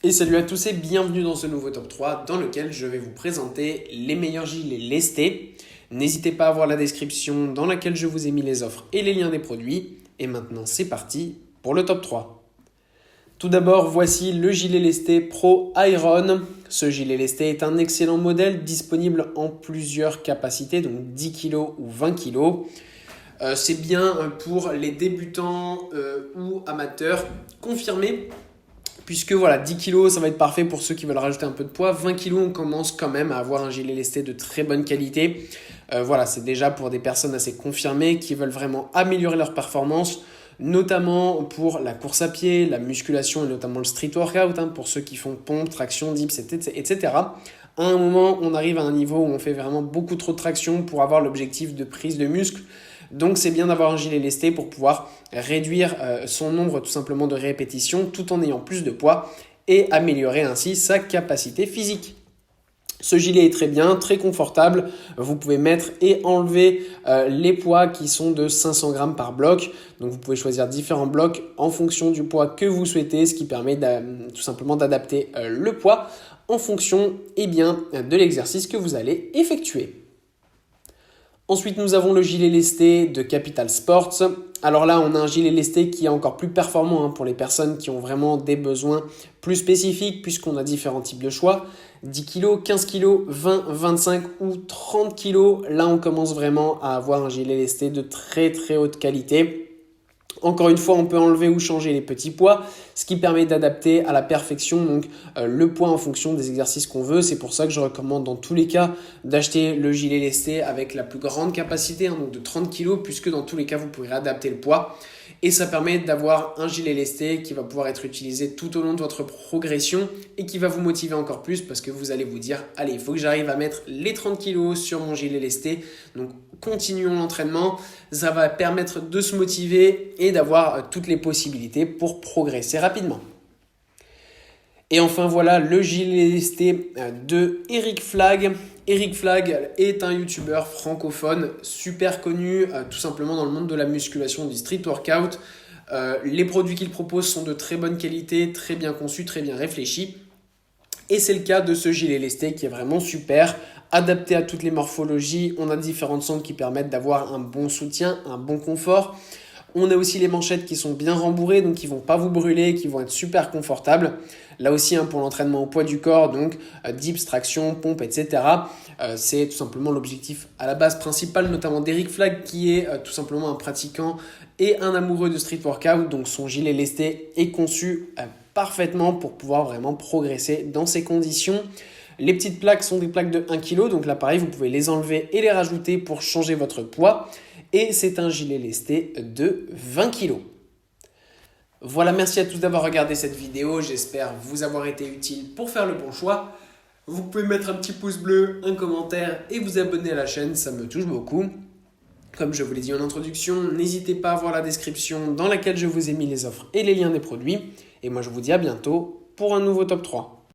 Et salut à tous et bienvenue dans ce nouveau top 3 dans lequel je vais vous présenter les meilleurs gilets lestés. N'hésitez pas à voir la description dans laquelle je vous ai mis les offres et les liens des produits. Et maintenant c'est parti pour le top 3. Tout d'abord, voici le gilet lesté Pro Iron. Ce gilet lesté est un excellent modèle disponible en plusieurs capacités, donc 10 kg ou 20 kg. C'est bien pour les débutants ou amateurs confirmés. Puisque voilà, 10 kg, ça va être parfait pour ceux qui veulent rajouter un peu de poids. 20 kg, on commence quand même à avoir un gilet lesté de très bonne qualité. Voilà, c'est déjà pour des personnes assez confirmées qui veulent vraiment améliorer leur performance, notamment pour la course à pied, la musculation et notamment le street workout, pour ceux qui font pompe, traction, dips, etc. À un moment, on arrive à un niveau où on fait vraiment beaucoup trop de traction pour avoir l'objectif de prise de muscle. Donc c'est bien d'avoir un gilet lesté pour pouvoir réduire son nombre tout simplement de répétitions tout en ayant plus de poids et améliorer ainsi sa capacité physique. Ce gilet est très bien, très confortable. Vous pouvez mettre et enlever les poids qui sont de 500 grammes par bloc. Donc vous pouvez choisir différents blocs en fonction du poids que vous souhaitez, ce qui permet tout simplement d'adapter le poids en fonction de l'exercice que vous allez effectuer. Ensuite, nous avons le gilet lesté de Capital Sports. Alors là, on a un gilet lesté qui est encore plus performant pour les personnes qui ont vraiment des besoins plus spécifiques puisqu'on a différents types de choix. 10 kg, 15 kg, 20, 25 ou 30 kg. Là, on commence vraiment à avoir un gilet lesté de très très haute qualité. Encore une fois, on peut enlever ou changer les petits poids, ce qui permet d'adapter à la perfection le poids en fonction des exercices qu'on veut. C'est pour ça que je recommande dans tous les cas d'acheter le gilet lesté avec la plus grande capacité, donc de 30 kg, puisque dans tous les cas, vous pourrez adapter le poids. Et ça permet d'avoir un gilet lesté qui va pouvoir être utilisé tout au long de votre progression et qui va vous motiver encore plus parce que vous allez vous dire « Allez, il faut que j'arrive à mettre les 30 kg sur mon gilet lesté. » Donc, continuons l'entraînement. Ça va permettre de se motiver et d'avoir toutes les possibilités pour progresser rapidement. Et enfin voilà le gilet lesté de Eric Flag. Eric Flag est un youtubeur francophone super connu tout simplement dans le monde de la musculation, du street workout. Les produits qu'il propose sont de très bonne qualité, très bien conçus, très bien réfléchis. Et c'est le cas de ce gilet lesté qui est vraiment super, adapté à toutes les morphologies. On a différentes sangles qui permettent d'avoir un bon soutien, un bon confort. On a aussi les manchettes qui sont bien rembourrées, donc qui ne vont pas vous brûler, qui vont être super confortables. Là aussi, pour l'entraînement au poids du corps, donc dips, traction, pompe, etc. C'est tout simplement l'objectif à la base principale, notamment d'Eric Flag, qui est tout simplement un pratiquant et un amoureux de street workout. Donc son gilet lesté est conçu parfaitement pour pouvoir vraiment progresser dans ces conditions. Les petites plaques sont des plaques de 1 kg, donc là pareil, vous pouvez les enlever et les rajouter pour changer votre poids. Et c'est un gilet lesté de 20 kg. Voilà, merci à tous d'avoir regardé cette vidéo. J'espère vous avoir été utile pour faire le bon choix. Vous pouvez mettre un petit pouce bleu, un commentaire et vous abonner à la chaîne, ça me touche beaucoup. Comme je vous l'ai dit en introduction, n'hésitez pas à voir la description dans laquelle je vous ai mis les offres et les liens des produits. Et moi je vous dis à bientôt pour un nouveau top 3.